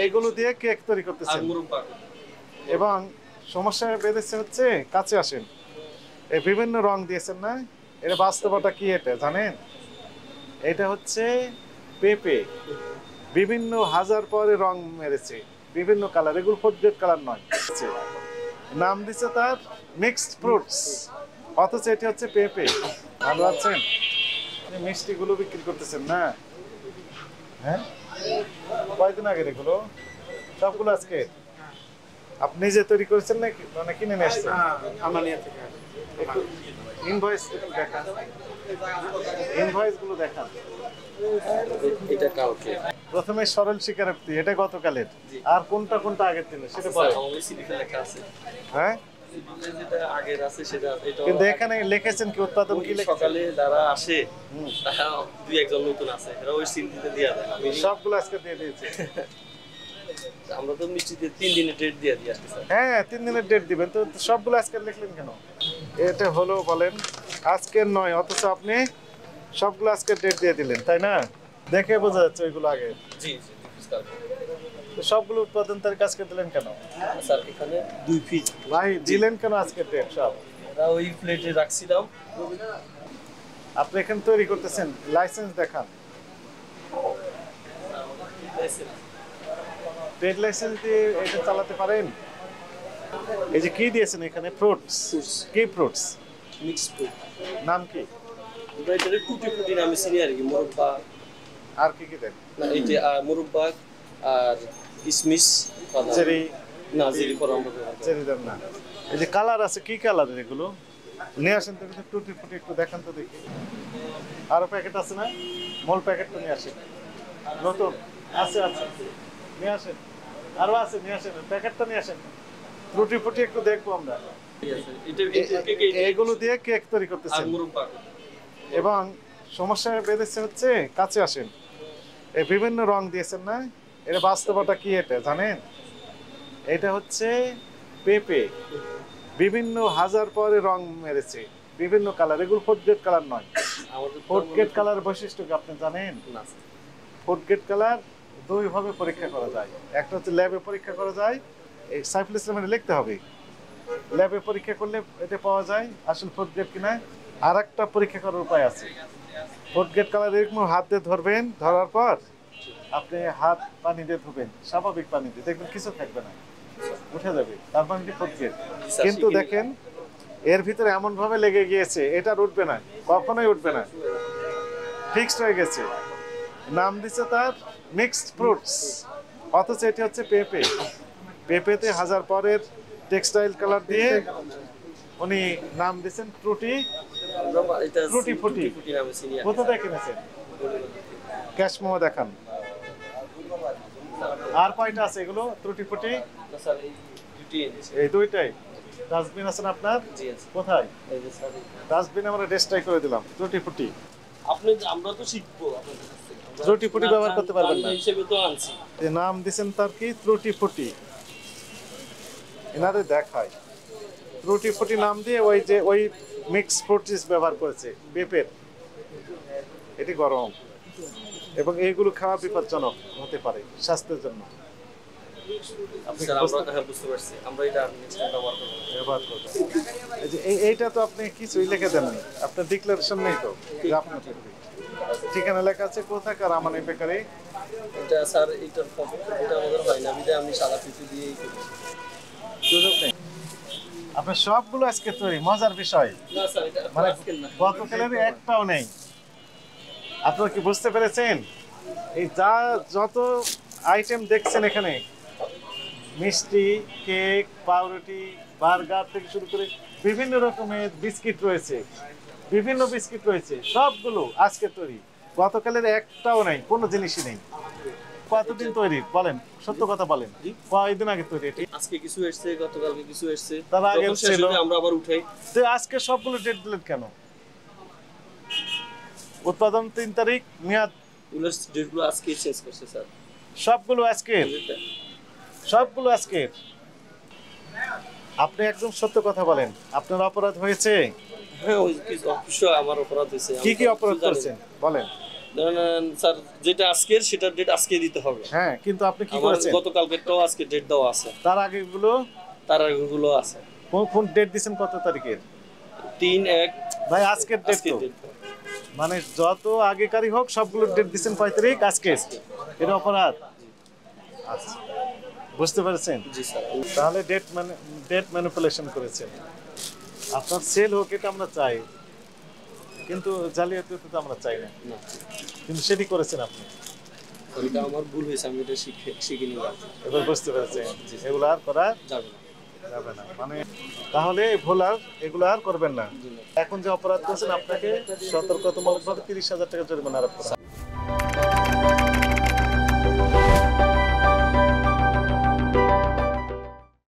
এগুলো দিয়ে কেক তৈরি করতেছেন এবং সমস্যা বেঁধেছে হচ্ছে কাছে আসেন এই বিভিন্ন রং দিয়েছেন না এটা বাস্তবতা কি এটা জানেন এটা হচ্ছে পেঁপে বিভিন্ন হাজার পরে রং মেরেছে বিভিন্ন কালার এগুলো ফোর্ডগ্রেড কালার নয় নাম দিচ্ছে তার মিক্সড ফ্রুটস অথচ এটি হচ্ছে পেঁপে ভালো আছেন মিষ্টিগুলো বিক্রি করতেছেন না হ্যাঁ কয়দিন আগে এগুলো সবগুলো আজকে আপনি নিজে তৈরি করেছেন নাকি মানে কিনে নিয়ে আসছেন আমার নিয়ে থেকে একটু ইনভয়েস দেখান ইনভয়েস গুলো দেখান এটা কালকে প্রথমে সরল স্বীকারোক্তি এটা গতকালের আর কোনটা কোনটা আগের দিনের সেটা বলেন আমার সিলিফে লেখা আছে হ্যাঁ যেটা আগের আছে সেটা এটা কিন্তু এখানে লিখেছেন কি উৎপাদন কি লিখেছেন সকালে যারা আসে তারা দুই একজন নতুন আছে এরা ওই সিল দিতে দেয়া দেয় আমি সবগুলো আজকে দিয়ে দিয়েছি আমরা তো মিষ্টিতে 3 দিনের ডেট দিয়ে দিই আজকে স্যার হ্যাঁ 3 দিনের ডেট দিবেন তো সবগুলো আজকে লিখলেন কেন এটা হলো বলেন আজকের নয় অথচ আপনি সবগুলো আজকে ডেট দিয়ে দিলেন তাই না দেখে বোঝা যাচ্ছে ওইগুলো আগে জি জি স্যার তো সবগুলো উৎপাদন তারিখ আজকে দিলেন কেন স্যার এখানে 2 পিস ভাই দিলেন কেন আজকে ডেট সব আমরা ওই প্লেটে রাখছিলাম আপনি এখানে তৈরি করতেছেন লাইসেন্স দেখান ট্রেড লাইসেন্স দিয়ে এটা চালাতে পারেন এই যে কি দিয়েছেন এখানে ফ্রুটস কি ফ্রুটস মিক্স ফ্রুট নাম কি আমরা এটা টুটি ফুটি নামে চিনি আর কি মুরব্বা আর কি কি দেন না এটা মুরব্বা আর কিশমিশ বাদাম চেরি না জিরি ফরাম চেরি দেন না এই যে কালার আছে কি কালারের এগুলো নিয়ে আসেন তো টুটি ফুটি একটু দেখান তো দেখি আরো প্যাকেট আছে না মূল প্যাকেটটা নিয়ে আসেন নতুন আছে আছে নিয়ে আসেন আরো আছে নিয়ে আসেন প্যাকেটটা নিয়ে আসেন টুটি ফুটি একটু দেখবো আমরা এগুলো দিয়ে কেক তৈরি করতেছেন এবং সমস্যা বেঁধেছে হচ্ছে কাছে আসেন এই বিভিন্ন রং দিয়েছেন না এটা বাস্তবতা কি এটা জানেন এটা হচ্ছে পেঁপে বিভিন্ন হাজার পরে রং মেরেছে বিভিন্ন কালার এগুলো ফোর্ডগ্রেড কালার নয় ফোর্ডগ্রেড কালার বৈশিষ্ট্য কি আপনি জানেন না ফোর্ডগ্রেড কালার দুই ভাবে পরীক্ষা করা যায় একটা হচ্ছে ল্যাবে পরীক্ষা করা যায় এই সাইফুল ইসলামের লিখতে হবে ল্যাবে পরীক্ষা করলে এটা পাওয়া যায় আসলে ফোর্ডগ্রেড কিনা আর একটা পরীক্ষা করার উপায় আছে ফোর্ডগ্রেড কালার এরকম হাত দিয়ে ধরবেন ধরার পর আপনি হাত পানি দিয়ে ধুবেন স্বাভাবিক পানি দিয়ে দেখবেন কিছু থাকবে না উঠে যাবে তার মানে ফোর্ডগ্রেড কিন্তু দেখেন এর ভিতরে এমন ভাবে লেগে গিয়েছে এটা উঠবে না কখনোই উঠবে না ফিক্সড হয়ে গেছে নাম দিচ্ছে তার মিক্সড ফ্রুটস অথচ এটি হচ্ছে পেঁপে পেঁপেতে হাজার পরের টেক্সটাইল কালার দিয়ে উনি নাম দিয়েছেন টুটি টুটি ফুটি কোথা থেকে কিনেছেন ক্যাশ মোমো দেখান আর কয়টা আছে এগুলো ত্রুটি ফুটি এই দুইটাই ডাস্টবিন আছেন আপনার কোথায় ডাস্টবিন আমরা ডেস্ট্রাই করে দিলাম ত্রুটি ফুটি আপনি আমরা তো শিখবো আপনাদের কাছ থেকে ত্রুটি ফুটি ব্যবহার করতে পারবেন না হিসেবে তো আনছি এই নাম দিবেন তার কি ত্রুটি ফুটি এনাদের দেখায় ত্রুটি ফুটি নাম দিয়ে ওই যে ওই মিক্স ফ্রুটস ব্যবহার করেছে পেঁপের এটি গরম এবং এইগুলো খাওয়া বিপজ্জনক হতে পারে স্বাস্থ্যের জন্য আপনি বুঝতে পারছি আমরা এটা নেক্সট টাইম ব্যবহার করব এই যে এইটা তো আপনি কিছুই লিখে দেননি আপনার ডিক্লারেশন নেই তো যে আপনার ঠিকানা লেখা আছে কোথাকার আমানে বেকারি এটা স্যার এইটার ফটো এটা আমাদের হয় না বিদে আমি সাদা পিঠে দিয়েই করি সুযোগ নেই আপনার সবগুলো আজকে তৈরি মজার বিষয় না স্যার এটা মানে আজকে না গতকালের একটাও নেই আপনারা কি বুঝতে পেরেছেন এই যা যত আইটেম দেখছেন এখানে মিষ্টি কেক পাউরুটি বার্গার থেকে শুরু করে বিভিন্ন রকমের বিস্কিট রয়েছে বিভিন্ন বিস্কিট রয়েছে সবগুলো আজকে তৈরি গতকালের একটাও নাই কোনো জিনিসই নেই কতদিন তৈরি বলেন সত্য কথা বলেন কয়দিন আগে তৈরি এটি আজকে কিছু এসেছে গতকালকে কিছু এসেছে তার আগে ছিল আমরা আবার উঠাই তো আজকে সবগুলো ডেট দিলেন কেন উৎপাদন 3 তারিখ মেয়াদ উলাস ডেটগুলো আজকে চেঞ্জ করছে স্যার সবগুলো আজকে আপনি একদম সত্য কথা বলেন আপনার অপরাধ হয়েছে হ্যাঁ ওই কিছু অবশ্যই আমার অপরাধ হয়েছে কি কি অপরাধ করেছেন বলেন ধরেন স্যার যেটা আজকের সেটার ডেট আজকে দিতে হবে। হ্যাঁ, কিন্তু আপনি কি আমার করেছেন? গতকালকেরটাও আজকে ডেট দেওয়া আছে, তার আগেগুলো তার আগেগুলো আছে। কোন ডেট দিয়েছেন, কত তারিখের? 3/1 ভাই আজকের ডেট আজকের তো, ডেট। মানে যত আগেকারই হোক সবগুলোর ডেট দিচ্ছেন 5 তারিখ, আজকে এটা অপরাধ। আচ্ছা, বুঝতে পেরেছেন? জি স্যার। তাহলে ডেট ম্যানিপুলেশন করেছেন। আপনার সেল হোক এটা আমরা চাই, কিন্তু জালিয়াতি তো আমরা চাই না, না, কিন্তু সেটি করেছেন আপনি। এটা আমার ভুল হয়েছে, আমি এটা শিখে নিলাম। এবার বুঝতে পেরেছেন এগুলো আর করা যাবে না। যাবে না, মানে তাহলে এগুলো আর করবেন না। জি না। এখন যে অপরাধ করেছেন আপনাকে সতর্কতামূলকভাবে 30,000 টাকা জরিমানা আরোপ করা হবে।